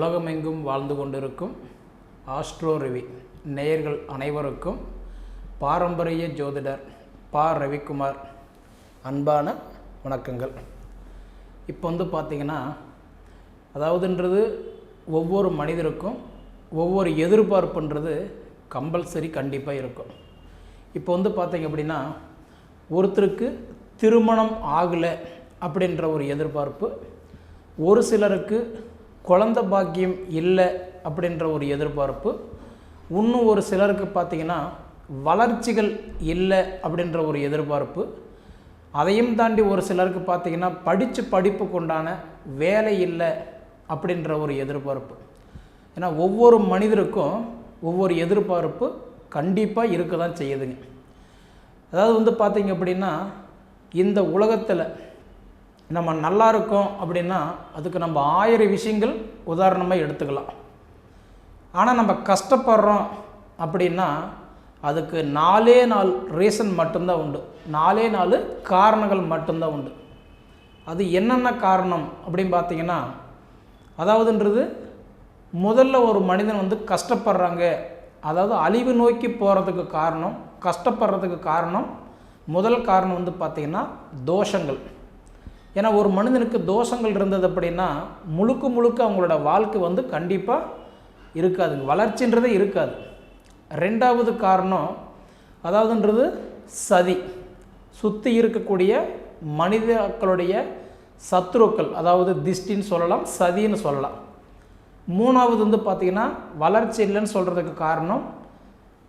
உலகமெங்கும் வாழ்ந்து கொண்டிருக்கும் ஆஸ்ட்ரோ ரிவி நேயர்கள் அனைவருக்கும் பாரம்பரிய ஜோதிடர் பா ரவிக்குமார் அன்பான வணக்கங்கள். இப்போ பார்த்திங்கன்னா அதாவதுன்றது ஒவ்வொரு மனிதருக்கும் ஒவ்வொரு எதிர்பார்ப்புன்றது கம்பல்சரி கண்டிப்பாக இருக்கும். இப்போ பார்த்திங்க அப்படின்னா ஒருத்தருக்கு திருமணம் ஆகலை அப்படின்ற ஒரு எதிர்பார்ப்பு, ஒரு சிலருக்கு குழந்தை பாக்கியம் இல்லை அப்படின்ற ஒரு எதிர்பார்ப்பு, இன்னும் ஒரு சிலருக்கு பார்த்திங்கன்னா வளர்ச்சிகள் இல்லை அப்படின்ற ஒரு எதிர்பார்ப்பு, அதையும் தாண்டி ஒரு சிலருக்கு பார்த்திங்கன்னா படிப்புக்கு உண்டான வேலை இல்லை அப்படின்ற ஒரு எதிர்பார்ப்பு. ஏன்னா ஒவ்வொரு மனிதருக்கும் ஒவ்வொரு எதிர்பார்ப்பு கண்டிப்பாக இருக்க தான் செய்யுதுங்க. அதாவது பார்த்திங்க அப்படின்னா இந்த உலகத்தில் நம்ம நல்லா இருக்கோம் அப்படின்னா அதுக்கு நம்ம 1000 விஷயங்கள் உதாரணமாக எடுத்துக்கலாம். ஆனால் நம்ம கஷ்டப்படுறோம் அப்படின்னா அதுக்கு 4 ரீசன் மட்டும்தான் உண்டு, 4 காரணங்கள் மட்டும்தான் உண்டு. அது என்னென்ன காரணம் அப்படின்னு பார்த்திங்கன்னா, அதாவதுன்றது முதல்ல ஒரு மனிதன் கஷ்டப்படுறாங்க, அதாவது அழிவு நோக்கி போகிறதுக்கு காரணம், கஷ்டப்படுறதுக்கு காரணம், முதல் காரணம் பார்த்திங்கன்னா தோஷங்கள். ஏன்னா ஒரு மனிதனுக்கு தோஷங்கள் இருந்தது அப்படின்னா முழுக்க அவங்களோட வாழ்க்கை கண்டிப்பாக இருக்காதுங்க, வளர்ச்சின்றதே இருக்காது. ரெண்டாவது காரணம் அதாவதுன்றது சதி, சுற்றி இருக்கக்கூடிய மனிதர்களுடைய சத்துருக்கள், அதாவது திஷ்டின்னு சொல்லலாம், சதின்னு சொல்லலாம். மூணாவது பார்த்திங்கன்னா வளர்ச்சி இல்லைன்னு சொல்கிறதுக்கு காரணம்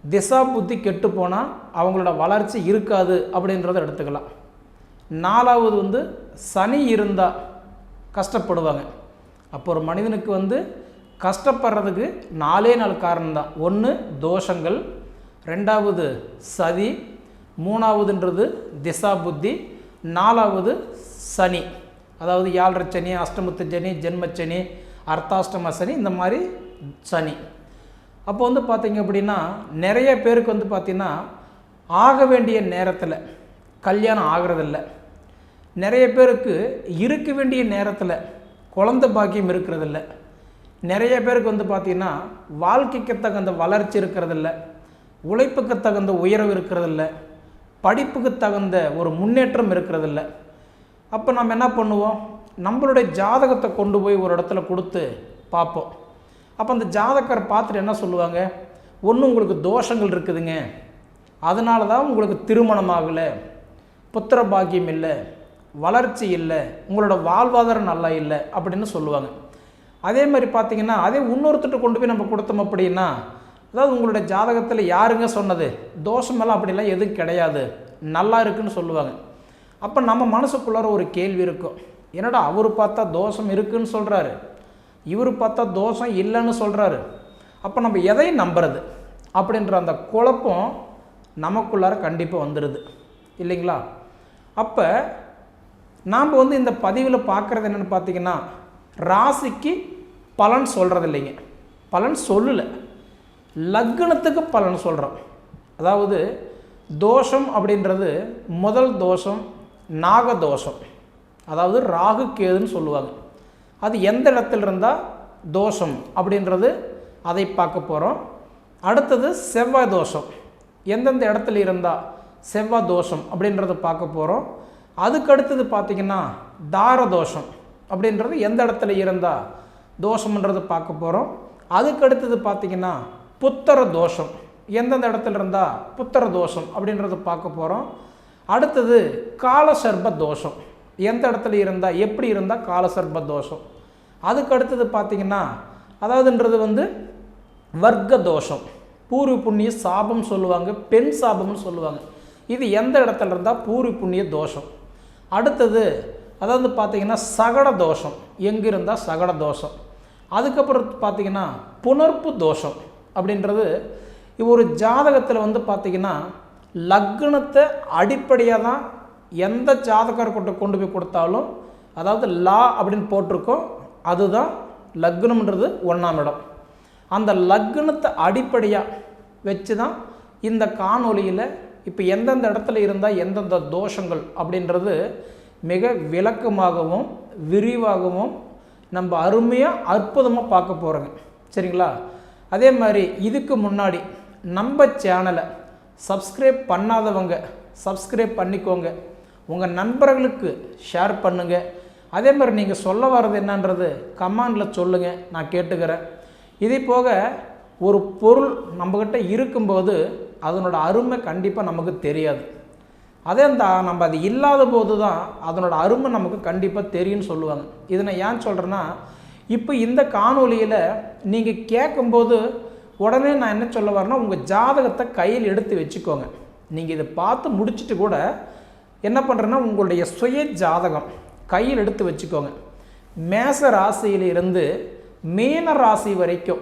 திசா புத்தி கெட்டு போனால் அவங்களோட வளர்ச்சி இருக்காது அப்படின்றத எடுத்துக்கலாம். நாலாவது சனி இருந்தால் கஷ்டப்படுவாங்க. அப்போ ஒரு மனிதனுக்கு கஷ்டப்படுறதுக்கு 4 காரணம்தான். ஒன்று தோஷங்கள், ரெண்டாவது சதி, மூணாவதுன்றது திசா புத்தி, 4வது சனி, அதாவது 7 சனி, அஷ்டமத்து சனி, ஜென்மச்சனி, அர்த்தாஷ்டம சனி, இந்த மாதிரி சனி. அப்போ பார்த்திங்க அப்படின்னா நிறைய பேருக்கு பார்த்திங்கன்னா ஆக வேண்டிய நேரத்தில் கல்யாணம் ஆகிறதில்ல, நிறைய பேருக்கு இருக்க வேண்டிய நேரத்தில் குழந்தை பாக்கியம் இருக்கிறதில்ல, நிறைய பேருக்கு பார்த்திங்கன்னா வாழ்க்கைக்கு தகுந்த வளர்ச்சி இருக்கிறதில்ல, உழைப்புக்கு தகுந்த உயர்வு இருக்கிறதில்ல, படிப்புக்கு தகுந்த ஒரு முன்னேற்றம் இருக்கிறதில்ல. அப்போ நம்ம என்ன பண்ணுவோம், நம்மளுடைய ஜாதகத்தை கொண்டு போய் ஒரு இடத்துல கொடுத்து பார்ப்போம். அப்போ அந்த ஜாதகரை பார்த்துட்டு என்ன சொல்லுவாங்க, ஒன்று உங்களுக்கு தோஷங்கள் இருக்குதுங்க, அதனால தான் உங்களுக்கு திருமணம் ஆகலை, புத்திர பாக்கியம் இல்லை, வளர்ச்சி இல்லை, உங்களோட வாழ்வாதாரம் நல்லா இல்லை அப்படின்னு சொல்லுவாங்க. அதே மாதிரி பார்த்திங்கன்னா அதே இன்னொருத்தட்ட கொண்டு போய் நம்ம கொடுத்தோம் அப்படின்னா, அதாவது உங்களோட ஜாதகத்தில் யாருங்க சொன்னது, தோஷமெல்லாம் அப்படிலாம் எதுவும் கிடையாது, நல்லா இருக்குன்னு சொல்லுவாங்க. அப்போ நம்ம மனசுக்குள்ளார ஒரு கேள்வி இருக்கும், என்னடா அவர் பார்த்தா தோஷம் இருக்குதுன்னு சொல்கிறாரு, இவர் பார்த்தா தோஷம் இல்லைன்னு சொல்கிறாரு, அப்போ நம்ம எதை நம்புறது அப்படின்ற அந்த குழப்பம் நமக்குள்ளார கண்டிப்பாக வந்துடுது இல்லைங்களா. அப்போ நாம் இந்த பதிவில் பார்க்குறது என்னென்னு பார்த்திங்கன்னா, ராசிக்கு பலன் சொல்கிறது இல்லைங்க, பலன் சொல்லலை, லக்னத்துக்கு பலன் சொல்கிறோம். அதாவது தோஷம் அப்படின்றது முதல் தோஷம் நாகதோஷம், அதாவது ராகு கேதுன்னு சொல்லுவாங்க. அது எந்த இடத்துல இருந்தால் தோஷம் அப்படின்றது அதை பார்க்க போகிறோம். அடுத்தது செவ்வாய் தோஷம், எந்தெந்த இடத்துல இருந்தால் செவ்வாய் தோஷம் அப்படின்றத பார்க்க போகிறோம். அதுக்கு அடுத்தது பார்த்திங்கன்னா தார தோஷம் அப்படின்றது எந்த இடத்துல இருந்தால் தோஷம்ன்றது பார்க்க போகிறோம். அதுக்கு அடுத்தது பார்த்திங்கன்னா புத்தர தோஷம், எந்தெந்த இடத்துல இருந்தால் புத்தர தோஷம் அப்படின்றத பார்க்க போகிறோம். அடுத்தது காலசர்ப தோஷம், எந்த இடத்துல இருந்தால் எப்படி இருந்தால் காலசர்ப தோஷம். அதுக்கு அடுத்தது பார்த்திங்கன்னா அதாவதுன்றது வர்க்க தோஷம், பூர்வ புண்ணிய சாபம் சொல்லுவாங்க, பெண் சாபம்னு சொல்லுவாங்க. இது எந்த இடத்துல இருந்தால் பூர்வ புண்ணிய தோஷம். அடுத்தது அதாவது பார்த்திங்கன்னா சகட தோஷம், எங்கே இருந்தால் சகட தோஷம். அதுக்கப்புறம் பார்த்திங்கன்னா புணர்ப்பு தோஷம் அப்படின்றது ஒரு ஜாதகத்தில் பார்த்திங்கன்னா லக்னத்தை அடிப்படையாக தான் எந்த ஜாதகர்கிட்ட கொண்டு போய் கொடுத்தாலும், அதாவது லா அப்படின்னு போட்டிருக்கோம், அதுதான் லக்னம்ன்றது 1ஆம் இடம். அந்த லக்னத்தை அடிப்படையாக வச்சு தான் இந்த காணொலியில் இப்போ எந்தெந்த இடத்துல இருந்தால் எந்தெந்த தோஷங்கள் அப்படின்றது மிக விளக்கமாகவும் விரிவாகவும் நம்ம அருமையாக அற்புதமாக பார்க்க போகிறோங்க. சரிங்களா? அதே மாதிரி இதுக்கு முன்னாடி நம்ம சேனலை சப்ஸ்கிரைப் பண்ணாதவங்க சப்ஸ்கிரைப் பண்ணிக்கோங்க. உங்கள் நண்பர்களுக்கு ஷேர் பண்ணுங்கள். அதே மாதிரி நீங்கள் சொல்ல வர்றது என்னன்றது கமெண்டில் சொல்லுங்கள், நான் கேட்டுக்கிறேன். இதே போக ஒரு பொருள் நம்மக்கிட்ட இருக்கும்போது அதனோட அருமை கண்டிப்பாக நமக்கு தெரியாது. அதே நம்ம அது இல்லாத போது தான் அதனோட அருமை நமக்கு கண்டிப்பாக தெரியும்னு சொல்லுவாங்க. இதை நான் ஏன் சொல்கிறேன்னா, இப்போ இந்த காணொலியில் நீங்கள் கேட்கும்போது உடனே நான் என்ன சொல்ல வரேன்னா, உங்கள் ஜாதகத்தை கையில் எடுத்து வச்சுக்கோங்க. நீங்கள் இதை பார்த்து முடிச்சுட்டு கூட என்ன பண்ணுறேன்னா, உங்களுடைய சுய ஜாதகம் கையில் எடுத்து வச்சுக்கோங்க. மேச ராசியிலிருந்து மீன ராசி வரைக்கும்,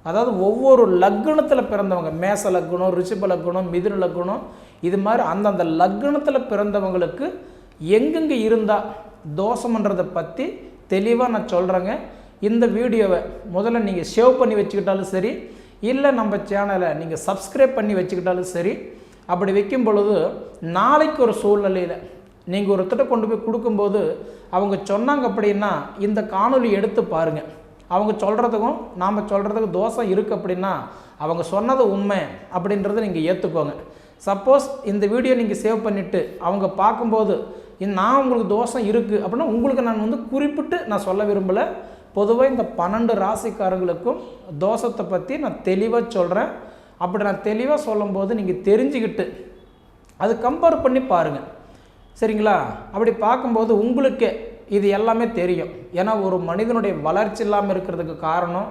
அதாவது ஒவ்வொரு லக்னத்தில் பிறந்தவங்க, மேச லக்னம், ரிஷப லக்னம், மிதுன லக்னம், இது மாதிரி அந்தந்த லக்னத்தில் பிறந்தவங்களுக்கு எங்கெங்கே இருந்தால் தோஷம்ன்றதை பற்றி தெளிவாக நான் சொல்கிறேங்க. இந்த வீடியோவை முதல்ல நீங்கள் சேவ் பண்ணி வச்சுக்கிட்டாலும் சரி, இல்லை நம்ம சேனலை நீங்கள் சப்ஸ்கிரைப் பண்ணி வச்சுக்கிட்டாலும் சரி. அப்படி வைக்கும் பொழுது நாளைக்கு ஒரு சூழ்நிலையில் நீங்கள் ஒருத்தட்ட கொண்டு போய் கொடுக்கும்போது அவங்க சொன்னாங்க அப்படின்னா இந்த காணொலி எடுத்து பாருங்கள். அவங்க சொல்கிறதுக்கும் நாம் சொல்கிறதுக்கும் தோஷம் இருக்குது அப்படின்னா அவங்க சொன்னது உண்மை அப்படின்றத நீங்கள் ஏற்றுக்கோங்க. சப்போஸ் இந்த வீடியோ நீங்கள் சேவ் பண்ணிவிட்டு அவங்க பார்க்கும்போது நான் உங்களுக்கு தோஷம் இருக்குது அப்படின்னா உங்களுக்கு நான் குறிப்பிட்டு நான் சொல்ல விரும்பலை. பொதுவாக இந்த 12 ராசிக்காரங்களுக்கும் தோஷத்தை பற்றி நான் தெளிவாக சொல்கிறேன். அப்படி நான் தெளிவாக சொல்லும்போது நீங்கள் தெரிஞ்சுக்கிட்டு அது கம்பேர் பண்ணி பாருங்கள். சரிங்களா? அப்படி பார்க்கும்போது உங்களுக்கு இது எல்லாமே தெரியும். ஏன்னா ஒரு மனிதனுடைய வளர்ச்சி இல்லாமல் இருக்கிறதுக்கு காரணம்,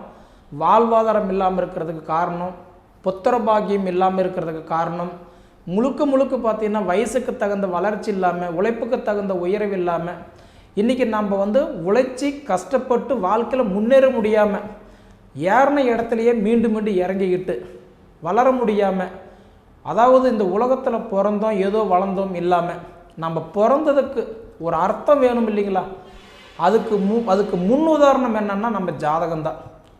வாழ்வாதாரம் இல்லாமல் இருக்கிறதுக்கு காரணம், புத்திர பாக்கியம் இல்லாமல் இருக்கிறதுக்கு காரணம், முழுக்க பார்த்திங்கன்னா வயசுக்கு தகுந்த வளர்ச்சி இல்லாமல், உழைப்புக்கு தகுந்த உயர்வு இல்லாமல், இன்றைக்கி நம்ம உழைச்சி கஷ்டப்பட்டு வாழ்க்கையில் முன்னேற முடியாமல் ஏறின இடத்துலையே மீண்டும் இறங்கிக்கிட்டு வளர முடியாமல், அதாவது இந்த உலகத்தில் பிறந்தோம் ஏதோ வளர்ந்தோம் இல்லாமல் நம்ம பிறந்ததுக்கு ஒரு அர்த்தம் வேணும் இல்லைங்களா? அதுக்கு முன் உதாரணம் என்னன்னா நம்ம ஜாதகம்தான்.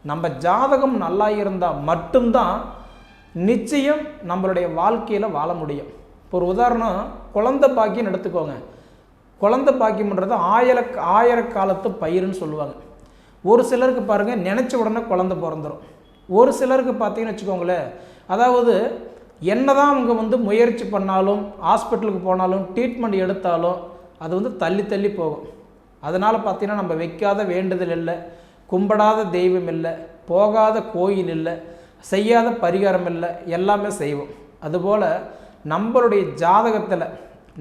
நம்ம ஜாதகம் நல்லா இருந்தால் மட்டும்தான் நிச்சயம் நம்மளுடைய வாழ்க்கையில் வாழ முடியும். இப்போ ஒரு உதாரணம், குழந்தை பாக்கியம் எடுத்துக்கோங்க. குழந்தை பாக்கியம்ன்றது ஆயிர காலத்து பயிருன்னு சொல்லுவாங்க. ஒரு சிலருக்கு பாருங்கள் நினச்ச உடனே குழந்தை பிறந்துடும். ஒரு சிலருக்கு பார்த்தீங்கன்னு வச்சுக்கோங்களேன், அதாவது என்னதான் அவங்க முயற்சி பண்ணாலும், ஹாஸ்பிட்டலுக்கு போனாலும், ட்ரீட்மெண்ட் எடுத்தாலும் அது தள்ளி போகும். அதனால் பார்த்தீங்கன்னா நம்ம வைக்காத வேண்டுதல் இல்லை, கும்பிடாத தெய்வம் இல்லை, போகாத கோயில் இல்லை, செய்யாத பரிகாரம் இல்லை, எல்லாமே செய்வோம். அதுபோல் நம்மளுடைய ஜாதகத்தில்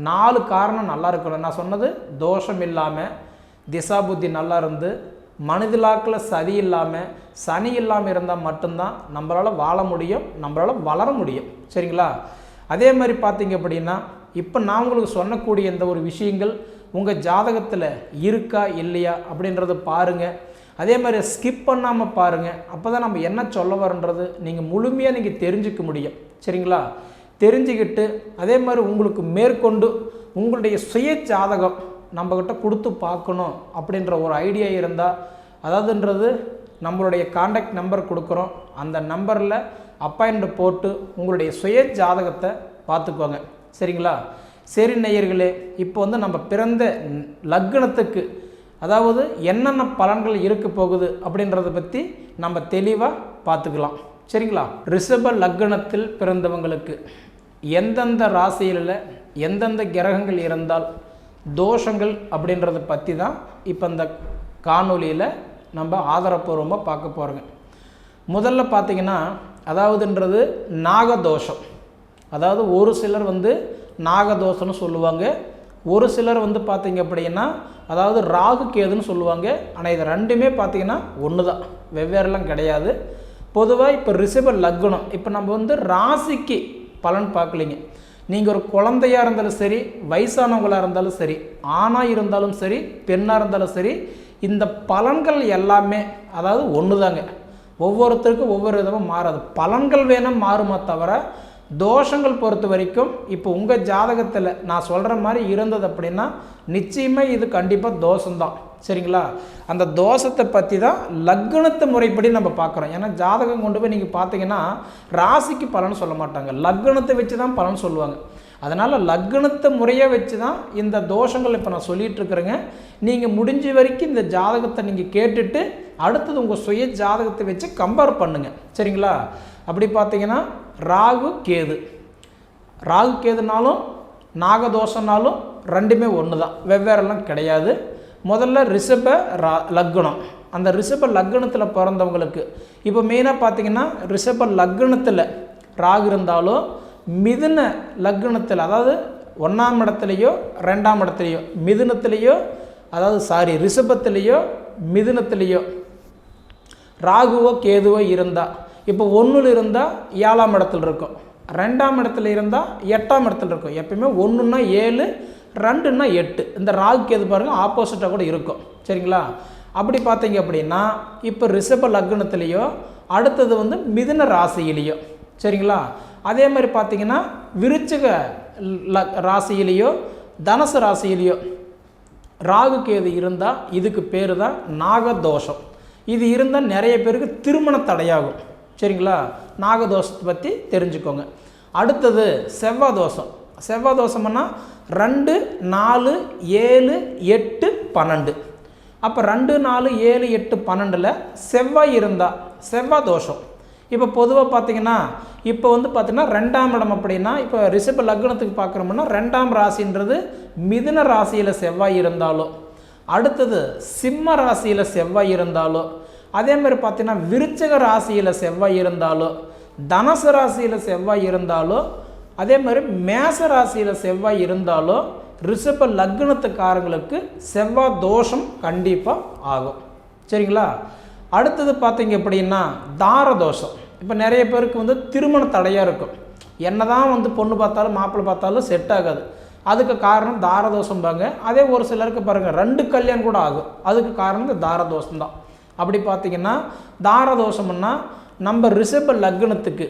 4 காரணம் நல்லா இருக்கணும். நான் சொன்னது தோஷம் இல்லாமல், திசா புத்தி நல்லா இருந்து, மனிதலாக்கில் சதி இல்லாமல், சனி இல்லாமல் இருந்தால் மட்டும்தான் நம்மளால் வாழ முடியும், நம்மளால் வளர முடியும். சரிங்களா? அதே மாதிரி பார்த்தீங்க அப்படின்னா இப்போ நான் உங்களுக்கு சொல்லக்கூடிய இந்த ஒரு விஷயங்கள் உங்கள் ஜாதகத்தில் இருக்கா இல்லையா அப்படின்றத பாருங்கள். அதே மாதிரி ஸ்கிப் பண்ணாமல் பாருங்கள். அப்போ தான் நம்ம என்ன சொல்ல வரோன்றது நீங்கள் முழுமையாக நீங்கள் தெரிஞ்சுக்க முடியும். சரிங்களா? தெரிஞ்சுக்கிட்டு அதே மாதிரி உங்களுக்கு மேற்கொண்டு உங்களுடைய சுய ஜாதகம் நம்மக்கிட்ட கொடுத்து பார்க்கணும் அப்படின்ற ஒரு ஐடியா இருந்தால், அதாவதுன்றது நம்மளுடைய காண்டாக்ட் நம்பர் கொடுக்குறோம், அந்த நம்பரில் அப்பாயின்மெண்ட் போட்டு உங்களுடைய சுய ஜாதகத்தை பார்த்துக்கோங்க. சரிங்களா? சரி நேயர்களே, இப்போ நம்ம பிறந்த லக்னத்துக்கு அதாவது என்னென்ன பலன்கள் இருக்க போகுது அப்படின்றத பற்றி நம்ம தெளிவாக பார்த்துக்கலாம். சரிங்களா? ரிஷப லக்னத்தில் பிறந்தவங்களுக்கு எந்தெந்த ராசியில் எந்தெந்த கிரகங்கள் இருந்தால் தோஷங்கள் அப்படின்றத பற்றி தான் இப்போ இந்த காணொலியில் நம்ம ஆதாரப்பூர்வமாக பார்க்க போகிறோங்க. முதல்ல பார்த்திங்கன்னா அதாவதுன்றது நாகதோஷம். அதாவது ஒரு சிலர் நாகதோஷம்னு சொல்லுவாங்க, ஒரு சிலர் பார்த்திங்க அப்படின்னா அதாவது ராகு கேதுன்னு சொல்லுவாங்க. ஆனால் இது ரெண்டுமே பார்த்திங்கன்னா ஒன்று தான், வெவ்வேறுலாம் கிடையாது. பொதுவாக இப்போ ரிஷப லக்னம், இப்போ நம்ம ராசிக்கு பலன் பார்க்கலிங்க. நீங்கள் ஒரு குழந்தையாக இருந்தாலும் சரி, வயசானவங்களாக இருந்தாலும் சரி, ஆணாக இருந்தாலும் சரி, பெண்ணாக இருந்தாலும் சரி, இந்த பலன்கள் எல்லாமே அதாவது ஒன்று தாங்க. ஒவ்வொருத்தருக்கும் ஒவ்வொரு விதமாக மாறாது. பலன்கள் வேணும் மாறுமா தவிர தோஷங்கள் பொறுத்த வரைக்கும் இப்போ உங்கள் ஜாதகத்தில் நான் சொல்கிற மாதிரி இருந்தது அப்படின்னா நிச்சயமாக இது கண்டிப்பாக தோஷம்தான். சரிங்களா? அந்த தோஷத்தை பற்றி தான் லக்னத்து முறைப்படி நம்ம பார்க்குறோம். ஏன்னா ஜாதகம் கொண்டு போய் நீங்கள் பார்த்தீங்கன்னா ராசிக்கு பலன் சொல்ல மாட்டாங்க, லக்னத்தை வச்சு தான் பலன் சொல்லுவாங்க. அதனால் லக்னத்தை முறையாக வச்சு தான் இந்த தோஷங்கள் இப்போ நான் சொல்லிகிட்ருக்குறேங்க. நீங்கள் முடிஞ்ச வரைக்கும் இந்த ஜாதகத்தை நீங்கள் கேட்டுட்டு அடுத்தது உங்கள் சுய ஜாதகத்தை வச்சு கம்பேர் பண்ணுங்கள், சரிங்களா? அப்படி பார்த்தீங்கன்னா ராகு கேதுனாலும் நாகதோஷனாலும் ரெண்டுமே ஒன்று தான், வெவ்வேறெல்லாம் கிடையாது. முதல்ல ரிஷப லக்னம், அந்த ரிஷப லக்னத்தில் பிறந்தவங்களுக்கு இப்போ மெயினாக பார்த்தீங்கன்னா ரிஷப லக்னத்தில் ராகு இருந்தாலும் மிதுன லக்னத்தில், அதாவது 1ஆம் இடத்துலையோ 2ஆம் இடத்துலையோ மிதுனத்திலேயோ, அதாவது ரிஷபத்திலேயோ மிதுனத்திலேயோ ராகுவோ கேதுவோ இருந்தால், இப்போ 1ல் இருந்தால் 7ஆம் இடத்துல இருக்கும், 2ஆம் இடத்துல இருந்தால் 8ஆம் இடத்துல இருக்கும். எப்பயுமே 1ன்னா 7, 2ன்னா 8. இந்த ராகு கேது பாருங்கள் ஆப்போசிட்டாக கூட இருக்கும், சரிங்களா? அப்படி பார்த்தீங்க அப்படின்னா இப்போ ரிஷப லக்னத்திலேயோ அடுத்தது வந்து மிதுன ராசியிலேயோ, சரிங்களா? அதே மாதிரி பார்த்தீங்கன்னா விருச்சிக ராசியிலேயோ தனுசு ராசியிலேயோ ராகு கேது இருந்தால் இதுக்கு பேர் தான் நாகதோஷம். இது இருந்தால் நிறைய பேருக்கு திருமண தடையாகும், சரிங்களா? நாகதோஷத்தை பற்றி தெரிஞ்சுக்கோங்க. அடுத்தது செவ்வாய் தோஷம். செவ்வாய் தோஷம்னா 2, 4, 7, 8, 12. அப்போ 2, 4, 7, 8, 12ல் செவ்வாய் இருந்தால் செவ்வாய் தோஷம். இப்போ பொதுவாக பார்த்தீங்கன்னா இப்போ வந்து பார்த்தீங்கன்னா 2ஆம் இடம் அப்படின்னா இப்போ ரிஷப லக்னத்துக்கு பார்க்குறோம்னா 2ஆம் ராசின்றது மிதுன ராசியில் செவ்வாய் இருந்தாலோ, அடுத்தது சிம்ம ராசியில் செவ்வாய் இருந்தாலோ, அதே மாதிரி பார்த்தீங்கன்னா விருச்சிக ராசியில் செவ்வாய் இருந்தாலோ, தனுசு ராசியில் செவ்வாய் இருந்தாலோ, அதே மாதிரி மேச ராசியில் செவ்வாய் இருந்தாலோ ரிஷப லக்னத்துக்காரங்களுக்கு செவ்வாய் தோஷம் கண்டிப்பாக ஆகும், சரிங்களா? அடுத்தது பார்த்தீங்க அப்படின்னா தாரதோஷம். இப்போ நிறைய பேருக்கு வந்து திருமண தடையாக இருக்கும், என்ன தான் வந்து பொண்ணு பார்த்தாலும் மாப்பிள்ளை பார்த்தாலும் செட் ஆகாது. அதுக்கு காரணம் தாரதோஷம்பாங்க. அதே ஒரு சிலருக்கு பாருங்கள் 2 கல்யாணம் கூட ஆகும், அதுக்கு காரணம் இந்த தாரதோஷம் தான். அப்படி பார்த்தீங்கன்னா தாரதோஷம்னா நம்ம ரிஷப லக்னத்துக்கு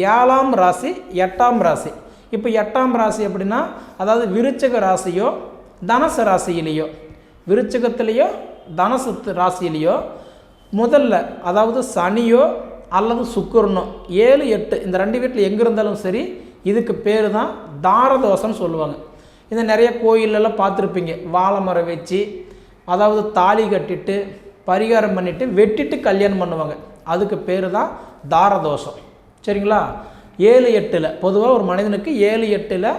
7ஆம் ராசி 8ஆம் ராசி. இப்போ 8ஆம் ராசி அப்படின்னா அதாவது விருச்சிக ராசியோ தனுசு ராசியிலேயோ, விருச்சிகத்திலேயோ தனுசு ராசியிலேயோ முதல்ல அதாவது சனியோ அல்லது சுக்கிரனோ 7, 8 இந்த 2 வீட்டில் எங்கே இருந்தாலும் சரி இதுக்கு பேர் தான் தாரதோஷம்னு சொல்லுவாங்க. இந்த நிறைய கோயிலெல்லாம் பார்த்துருப்பீங்க, வாழை மரம் வச்சு அதாவது தாலி கட்டிட்டு பரிகாரம் பண்ணிவிட்டு வெட்டிட்டு கல்யாணம் பண்ணுவாங்க, அதுக்கு பேர் தான் தாரதோஷம், சரிங்களா? 7, 8ல் பொதுவாக ஒரு மனிதனுக்கு 7, 8ல்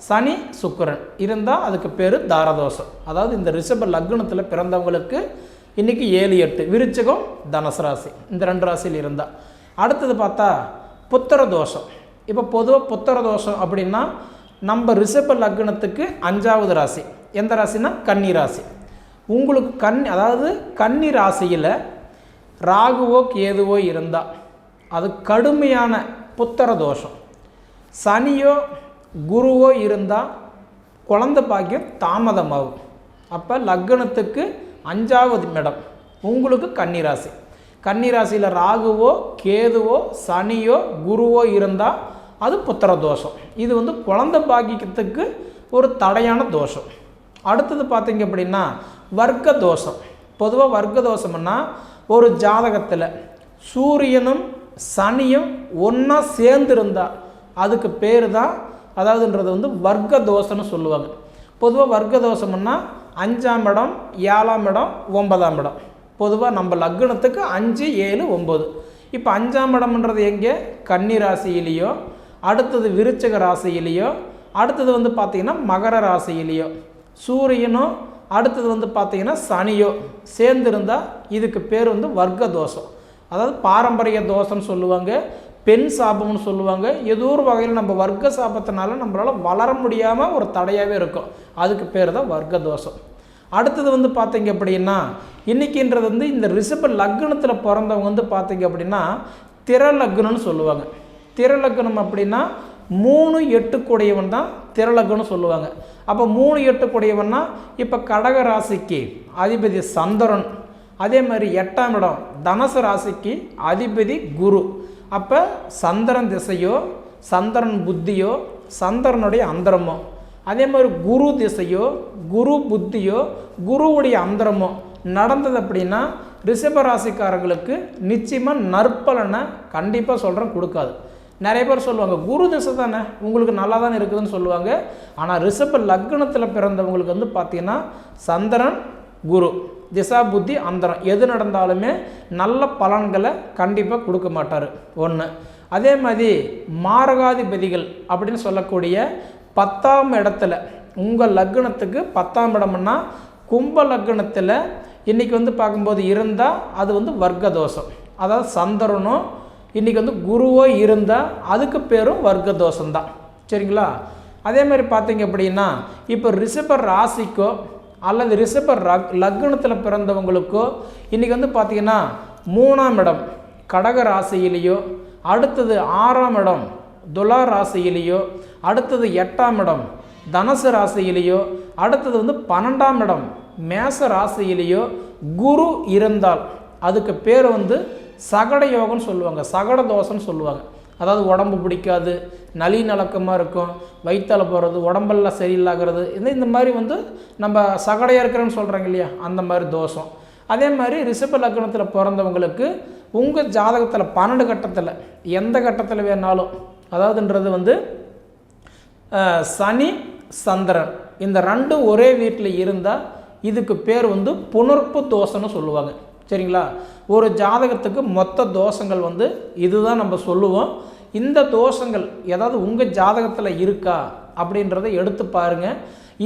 சனி சுக்கிரன் இருந்தால் அதுக்கு பேர் தாரதோஷம். அதாவது இந்த ரிஷப லக்னத்தில் பிறந்தவங்களுக்கு இன்றைக்கி 7, 8 விருச்சிகம் தனுசு ராசி இந்த 2 ராசியில் இருந்தால். அடுத்தது பார்த்தா புத்திர தோஷம். இப்போ பொதுவாக புத்திர தோஷம் அப்படின்னா நம்ம ரிஷப லக்னத்துக்கு 5ஆவது ராசி எந்த ராசினா கன்னி ராசி. உங்களுக்கு அதாவது கன்னி ராசியில் ராகுவோ கேதுவோ இருந்தால் அது கடுமையான புத்திர தோஷம். சனியோ குருவோ இருந்தால் குழந்தை பாக்கியம் தாமதமாகும். அப்போ லக்னத்துக்கு 5ஆவது இடம் உங்களுக்கு கன்னிராசி. கன்னிராசியில் ராகுவோ கேதுவோ சனியோ குருவோ இருந்தால் அது புத்திர தோஷம். இது வந்து குழந்தை பாக்கியத்துக்கு ஒரு தடையான தோஷம். அடுத்தது பார்த்தீங்க அப்படின்னா வர்க்க தோஷம். பொதுவாக வர்க்க தோஷம்னா ஒரு ஜாதகத்தில் சூரியனும் சனியும் ஒன்றா சேர்ந்துருந்தால் அதுக்கு பேர் தான், அதாவதுன்றது வந்து வர்க்க தோஷம்னு சொல்லுவாங்க. பொதுவாக வர்க்க தோஷம்னா 5ஆம் இடம் 7ஆம் இடம் 9ஆம் இடம். பொதுவாக நம்ம லக்னத்துக்கு 5, 7, 9. இப்போ 5ஆம் இடம்ன்றது எங்கே கன்னி ராசியிலேயோ, அடுத்தது விருச்சிக ராசியிலேயோ, அடுத்தது வந்து பார்த்திங்கன்னா மகர ராசியிலேயோ சூரியனோ, அடுத்தது வந்து பார்த்திங்கன்னா சனியோ சேர்ந்துருந்தால் இதுக்கு பேர் வந்து வர்க்க தோஷம். அதாவது பாரம்பரிய தோஷம்னு சொல்லுவாங்க, பெண் சாபம்னு சொல்லுவாங்க. ஏதோ ஒரு வகையில் நம்ம வர்க்க சாபத்தினால நம்மளால் வளர முடியாமல் ஒரு தடையாகவே இருக்கும், அதுக்கு பேர் தான் வர்க்க தோஷம். அடுத்தது வந்து பார்த்திங்க அப்படின்னா இன்றைக்கின்றது வந்து இந்த ரிஷப லக்னத்தில் பிறந்தவங்க வந்து பார்த்திங்க அப்படின்னா திர லக்னம்னு சொல்லுவாங்க. திர லக்னம் அப்படின்னா 3, 8 கூடையவன் தான் திர லக்னம்னு சொல்லுவாங்க. அப்போ 3, 8 கூடையவன்னா இப்போ கடக ராசிக்கு அதிபதி சந்திரன், அதே மாதிரி 8ஆம் இடம் தனுசு ராசிக்கு அதிபதி குரு. அப்போ சந்திரன் திசையோ சந்திரன் புத்தியோ சந்திரனுடைய அந்தரமோ, அதே மாதிரி குரு திசையோ குரு புத்தியோ குருவுடைய அந்தரமோ நடந்தது அப்படின்னா ரிஷபராசிக்காரங்களுக்கு நிச்சயமாக நற்பலனை கண்டிப்பாக சொல்கிறேன் கொடுக்காது. நிறைய பேர் சொல்லுவாங்க குரு திசை தானே உங்களுக்கு நல்லா தானே இருக்குதுன்னு சொல்லுவாங்க. ஆனால் ரிஷப லக்னத்தில் பிறந்தவங்களுக்கு வந்து பார்த்திங்கன்னா சந்திரன் குரு திசா புத்தி அந்தரம் எது நடந்தாலுமே நல்ல பலன்களை கண்டிப்பாக கொடுக்க மாட்டார் ஒன்று. அதே மாதிரி மாரகாதிபதிகள் அப்படின்னு சொல்லக்கூடிய 10ஆம் இடத்துல உங்கள் லக்னத்துக்கு 10ஆம் இடம்னா கும்ப லக்னத்தில் இன்றைக்கி வந்து பார்க்கும்போது இருந்தால் அது வந்து வர்க்க தோஷம். அதாவது சந்திரனோ இன்றைக்கி வந்து குருவோ இருந்தால் அதுக்கு பேரும் வர்க்க தோஷம்தான். சரிங்களா? அதே மாதிரி பார்த்தீங்க அப்படின்னா இப்போ ரிஷப ராசிக்கோ அல்லது ரிஷப லக்னத்தில் பிறந்தவங்களுக்கோ இன்றைக்கி வந்து பார்த்திங்கன்னா 3ஆம் இடம் கடக ராசியிலேயோ, அடுத்தது 6ஆம் இடம் துலா ராசியிலேயோ, அடுத்தது 8ஆம் இடம் தனுசு ராசியிலேயோ, அடுத்தது வந்து 12ஆம் இடம் மேச ராசியிலேயோ குரு இருந்தால் அதுக்கு பேர் வந்து சகட யோகம்னு சொல்லுவாங்க, சகட தோஷம்னு சொல்லுவாங்க. அதாவது உடம்பு பிடிக்காது, நலி நலக்கமாக இருக்கும், வயிற்றால போகிறது, உடம்பெல்லாம் சரியில்லாகிறது, இந்த மாதிரி வந்து நம்ம சகடையாக இருக்கிறேன்னு சொல்கிறாங்க இல்லையா, அந்த மாதிரி தோஷம். அதே மாதிரி ரிஷப லக்னத்தில் பிறந்தவங்களுக்கு உங்கள் ஜாதகத்தில் 12 கட்டத்தில் எந்த கட்டத்தில் வேணாலும், அதாவதுன்றது வந்து சனி சந்திரன் இந்த ரெண்டும் ஒரே வீட்டில் இருந்தால் இதுக்கு பேர் வந்து புணர்ப்பு தோஷம்னு சொல்லுவாங்க. சரிங்களா? ஒரு ஜாதகத்துக்கு மொத்த தோஷங்கள் வந்து இதுதான் நம்ம சொல்லுவோம். இந்த தோஷங்கள் ஏதாவது உங்கள் ஜாதகத்தில் இருக்கா அப்படின்றத எடுத்து பாருங்கள்.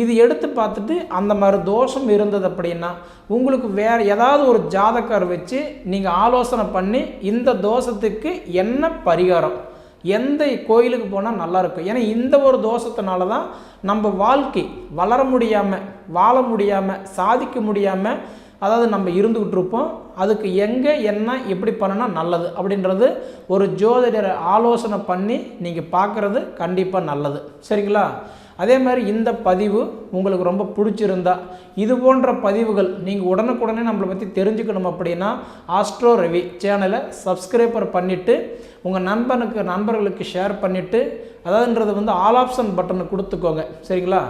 இது எடுத்து பார்த்துட்டு அந்த மாதிரி தோஷம் இருந்தது அப்படின்னா உங்களுக்கு வேறு ஏதாவது ஒரு ஜாதகர் வச்சு நீங்கள் ஆலோசனை பண்ணி இந்த தோஷத்துக்கு என்ன பரிகாரம், எந்த கோயிலுக்கு போனால் நல்லாயிருக்கும். ஏன்னா இந்த ஒரு தோஷத்தினால தான் நம்ம வாழ்க்கை வளர முடியாமல், வாழ முடியாமல், சாதிக்க முடியாமல், அதாவது நம்ம இருந்துக்கிட்டு இருப்போம். அதுக்கு எங்கே என்ன எப்படி பண்ணினா நல்லது அப்படின்றது ஒரு ஜோதிடரை ஆலோசனை பண்ணி நீங்கள் பார்க்குறது கண்டிப்பாக நல்லது. சரிங்களா? அதே மாதிரி இந்த பதிவு உங்களுக்கு ரொம்ப பிடிச்சிருந்தா இது போன்ற பதிவுகள் நீங்கள் உடனுக்குடனே நம்மளை பற்றி தெரிஞ்சுக்கணும் அப்படின்னா ஆஸ்ட்ரோ ரவி சேனலை சப்ஸ்கிரைபர் பண்ணிவிட்டு உங்கள் நண்பர்களுக்கு ஷேர் பண்ணிவிட்டு, அதாவதுன்றது வந்து ஆல் ஆப்ஷன் பட்டனை கொடுத்துக்கோங்க. சரிங்களா?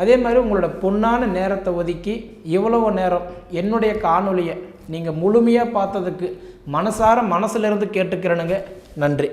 அதே மாதிரி உங்களோட பொன்னான நேரத்தை ஒதுக்கி இவ்வளவு நேரம் என்னுடைய காணொலியை நீங்கள் முழுமையாக பார்த்ததுக்கு மனசிலிருந்து கேட்டுக்கிறேனுங்க. நன்றி.